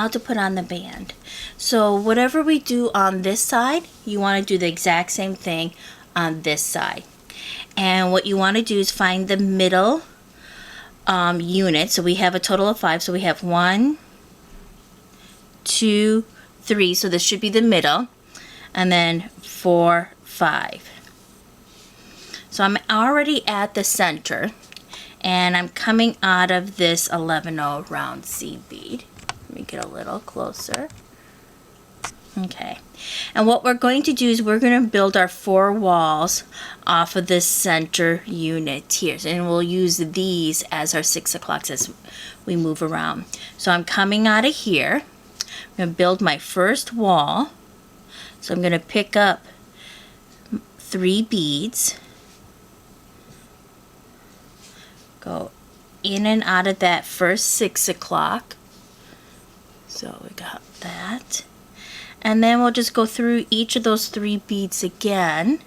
now to put on the band. So whatever we do on this side, you want to do the exact same thing on this side. And what you want to do is find the middle unit. So we have a total of 5. So we have 1, 2, 3. So this should be the middle. And then 4, 5. So I'm already at the center. And I'm coming out of this 11-0 round seed bead. Let me get a little closer. Okay. And what we're going to do is we're going to build our 4 walls off of this center unit here. And we'll use these as our 6 o'clocks as we move around. So I'm coming out of here. I'm going to build my first wall. So I'm going to pick up 3 beads. Go in and out of that first 6 o'clock. So we got that. And then we'll just go through each of those 3 beads again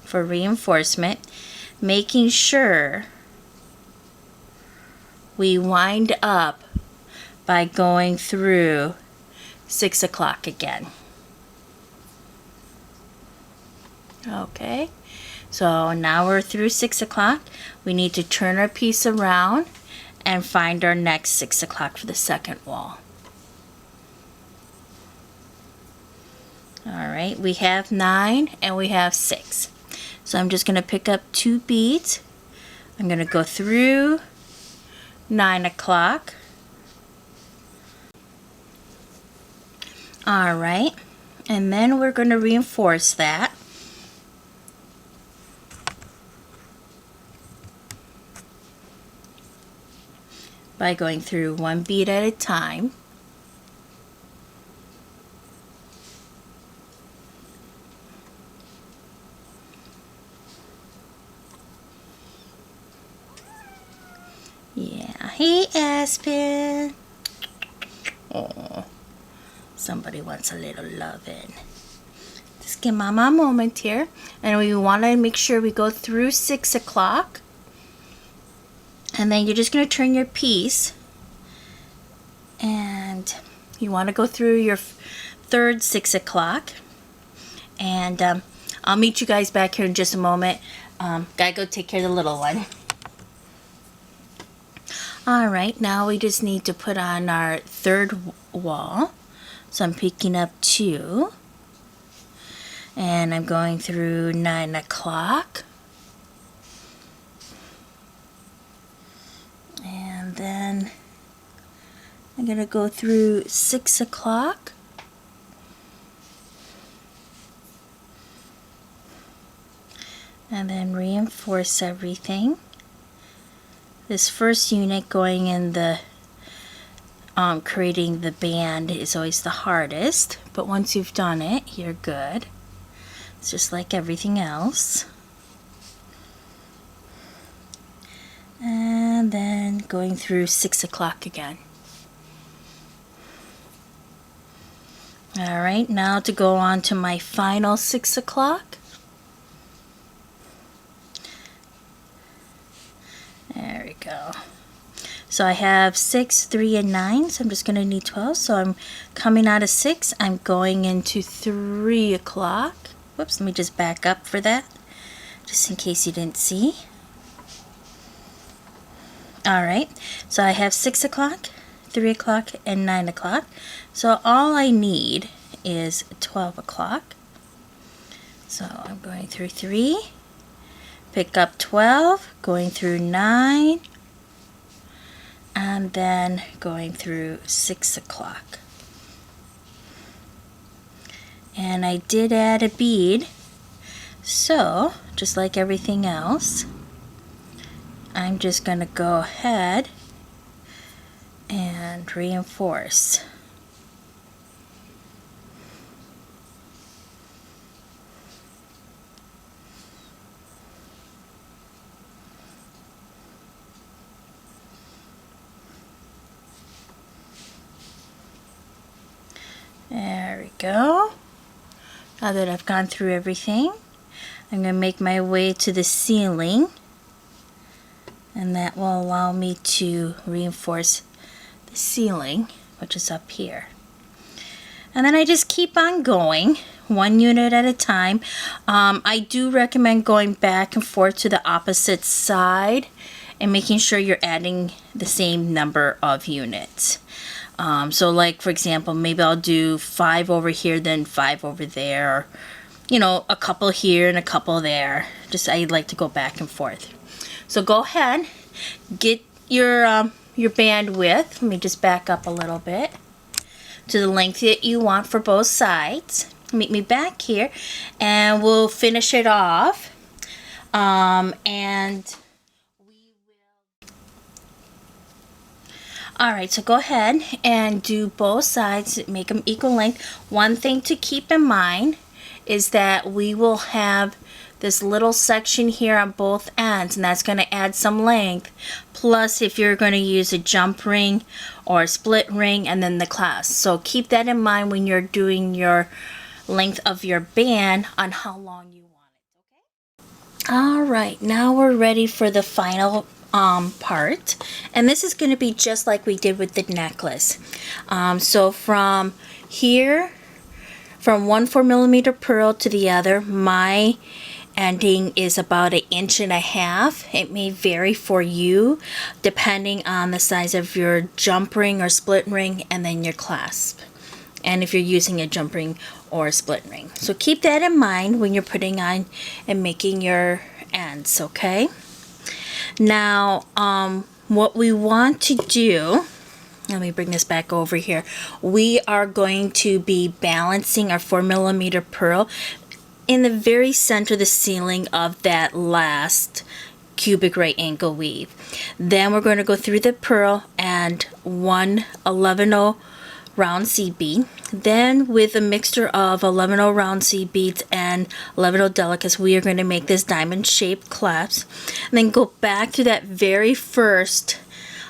for reinforcement, making sure we wind up by going through 6 o'clock again. Okay. So now we're through 6 o'clock. We need to turn our piece around and find our next 6 o'clock for the second wall. Alright, we have 9 and we have 6. So I'm just going to pick up 2 beads. I'm going to go through 9 o'clock. Alright, and then we're going to reinforce that. By going through 1 bead at a time. Yeah, hey Aspen. Oh, somebody wants a little loving. Just give Mama a moment here. And we want to make sure we go through 6 o'clock. And then you're just going to turn your piece, and you want to go through your third 6 o'clock. And I'll meet you guys back here in just a moment. Gotta go take care of the little one. Alright, now we just need to put on our third wall. So I'm picking up 2. And I'm going through 9 o'clock. And then I'm going to go through 6 o'clock. And then reinforce everything. This first unit going in the creating the band is always the hardest, but once you've done it, you're good. It's just like everything else. And then going through 6 o'clock again. Alright, now to go on to my final 6 o'clock. There we go. So I have 6, 3, and 9, so I'm just going to need 12. So I'm coming out of 6, I'm going into 3 o'clock. Whoops, let me just back up for that, just in case you didn't see. Alright, so I have 6 o'clock, 3 o'clock, and 9 o'clock. So all I need is 12 o'clock. So I'm going through 3, pick up 12, going through 9, and then going through 6 o'clock. And I did add a bead, so just like everything else, I'm just going to go ahead and reinforce. There we go. Now that I've gone through everything, I'm going to make my way to the ceiling, and that will allow me to reinforce the ceiling, which is up here. And then I just keep on going, one unit at a time. I do recommend going back and forth to the opposite side and making sure you're adding the same number of units. So like, for example, maybe I'll do 5 over here, then 5 over there, or, you know, a couple here and a couple there. Just, I like to go back and forth. So go ahead, get your band width. Let me just back up a little bit to the length that you want for both sides. Meet me back here and we'll finish it off. And we will. Alright, so go ahead and do both sides, make them equal length. One thing to keep in mind is that we will have this little section here on both ends, and that's going to add some length. Plus, if you're going to use a jump ring or a split ring, and then the clasp. So keep that in mind when you're doing your length of your band on how long you want it. Okay? Alright, now we're ready for the final part, and this is going to be just like we did with the necklace. So from here, from one 4mm pearl to the other, my ending is about 1.5 inches. It may vary for you depending on the size of your jump ring or split ring, and then your clasp, and if you're using a jump ring or a split ring. So keep that in mind when you're putting on and making your ends. Okay, now what we want to do, let me bring this back over here. We are going to be balancing our 4mm pearl in the very center of the ceiling of that last cubic right angle weave. Then we're going to go through the pearl and one 11/0 round seed bead. Then with a mixture of 11/0 round seed beads and 11/0 Delicas, we are going to make this diamond shaped clasp. And then go back to that very first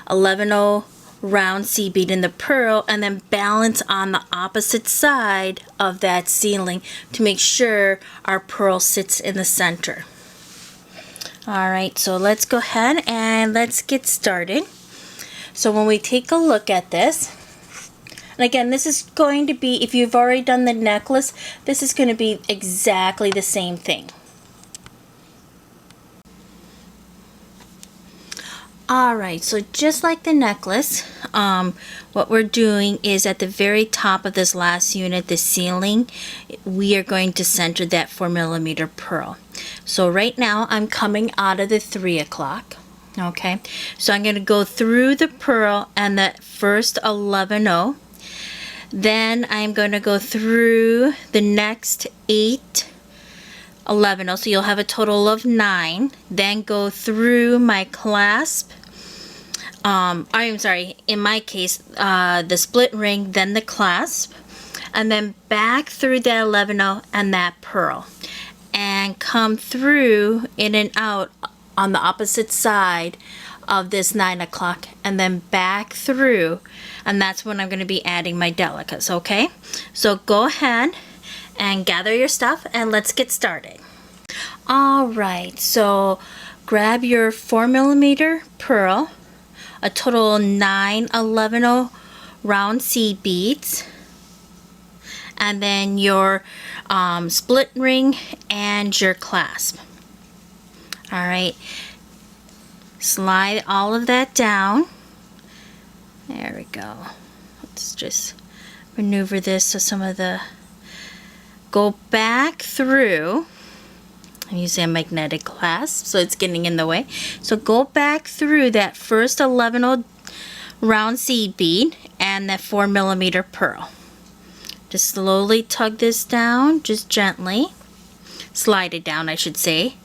11/0 round seed bead in the pearl, and then balance on the opposite side of that ceiling to make sure our pearl sits in the center. Alright, so let's go ahead and let's get started. So when we take a look at this, and again, this is going to be, if you've already done the necklace, this is going to be exactly the same thing. Alright, so just like the necklace, what we're doing is at the very top of this last unit, the ceiling, we are going to center that 4mm pearl. So right now I'm coming out of the 3 o'clock. Okay, so I'm going to go through the pearl and that first 11/0. Then I'm going to go through the next 8 11/0, so you'll have a total of 9. Then go through my clasp. I'm sorry, in my case, the split ring, then the clasp, and then back through that 11/0 and that pearl, and come through in and out on the opposite side of this 9 o'clock, and then back through, and that's when I'm going to be adding my Delicas. Okay, so go ahead and gather your stuff and let's get started. Alright, so grab your 4mm pearl, a total of 9 11/0 round seed beads, and then your split ring and your clasp. Alright, slide all of that down. There we go. Let's just maneuver this so some of the, go back through. I'm using a magnetic clasp, so it's getting in the way. So go back through that first 11/0 round seed bead and that 4mm pearl. Just slowly tug this down, just gently. Slide it down, I should say.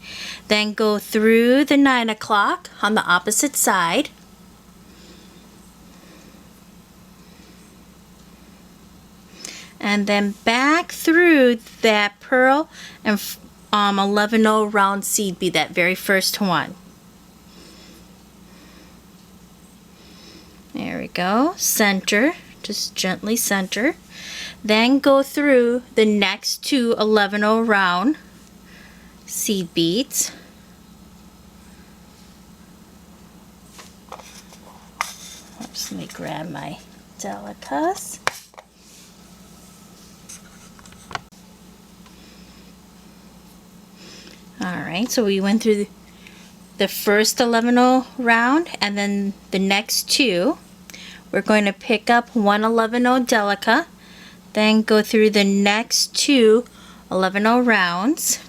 Then go through the 9 o'clock on the opposite side. And then back through that pearl and 11/0 round seed bead, that very first one. There we go. Center, just gently center. Then go through the next two 11/0 round seed beads. Just let me grab my Delicas. Alright, so we went through the first 11-0 round, and then the next two, we're going to pick up one 11-0 Delica, then go through the next two 11-0 rounds.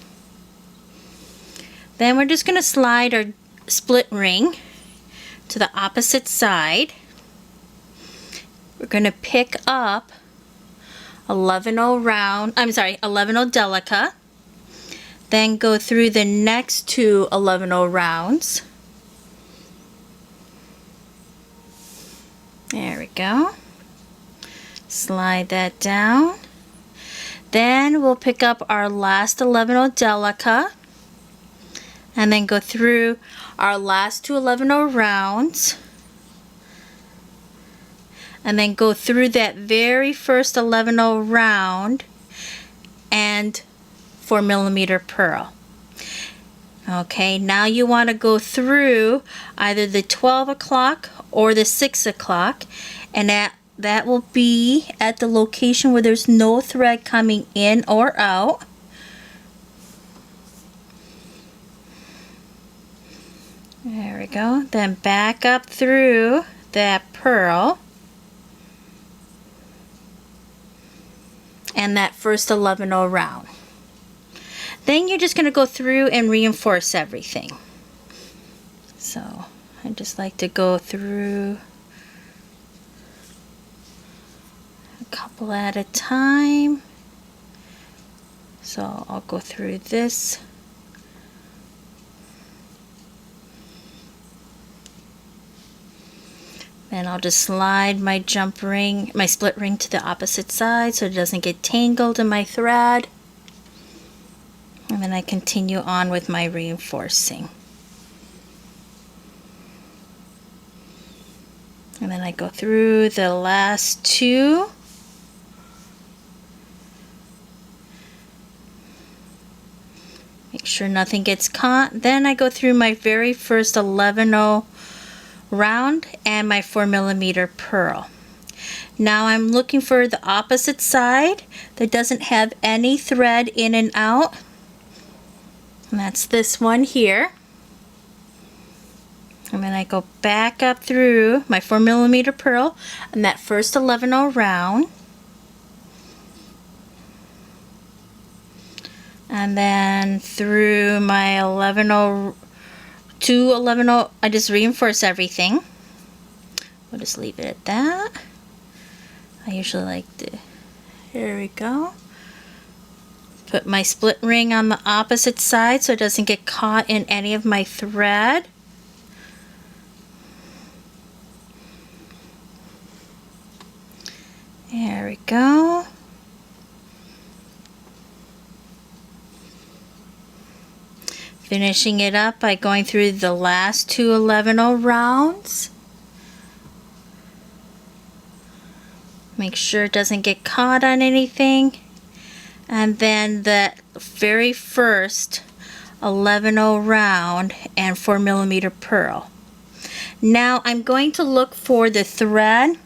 Then we're just going to slide our split ring to the opposite side. We're going to pick up 11-0 Delica, then go through the next two 11-0 rounds. There we go. Slide that down. Then we'll pick up our last 11-0 Delica, and then go through our last two 11-0 rounds, and then go through that very first 11-0 round and 4mm pearl. Okay, now you want to go through either the 12 o'clock or the 6 o'clock, and that will be at the location where there's no thread coming in or out. There we go. Then back up through that pearl and that first 11-0 round. Then you're just going to go through and reinforce everything. So I just like to go through a couple at a time. So I'll go through this. Then I'll just slide my my split ring to the opposite side so it doesn't get tangled in my thread. And then I continue on with my reinforcing. And then I go through the last two. Make sure nothing gets caught. Then I go through my very first 11-0 round and my 4mm pearl. Now I'm looking for the opposite side that doesn't have any thread in and out. And that's this one here. And then I go back up through my 4mm pearl and that first 11-0 round. And then through my 11-0, two 11-0, I just reinforce everything. We'll just leave it at that. I usually like to, there we go. Put my split ring on the opposite side so it doesn't get caught in any of my thread. There we go. Finishing it up by going through the last two 11-0 rounds. Make sure it doesn't get caught on anything. And then the very first 11-0 round and 4mm pearl. Now I'm going to look for the thread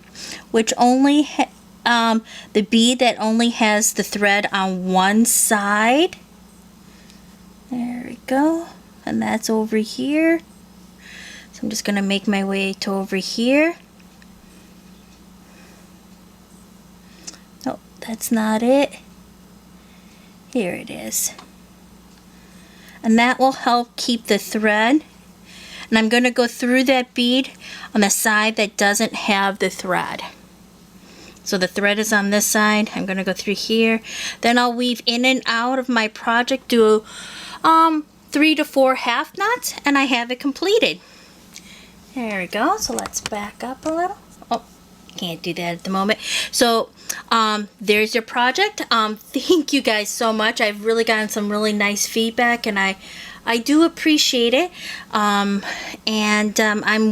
which only the bead that only has the thread on one side. There we go, and that's over here. So I'm just going to make my way to over here. Oh, that's not it. Here it is. And that will help keep the thread. And I'm going to go through that bead on the side that doesn't have the thread. So the thread is on this side. I'm going to go through here. Then I'll weave in and out of my project, do 3 to 4 half knots, and I have it completed. There we go. So let's back up a little. Oh, can't do that at the moment. So there's your project. Thank you guys so much. I've really gotten some really nice feedback, and I do appreciate it. I'm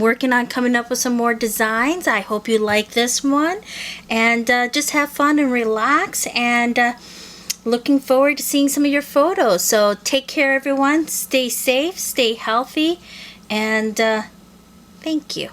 working on coming up with some more designs. I hope you like this one, and just have fun and relax, and looking forward to seeing some of your photos. So take care, everyone. Stay safe, stay healthy, and thank you.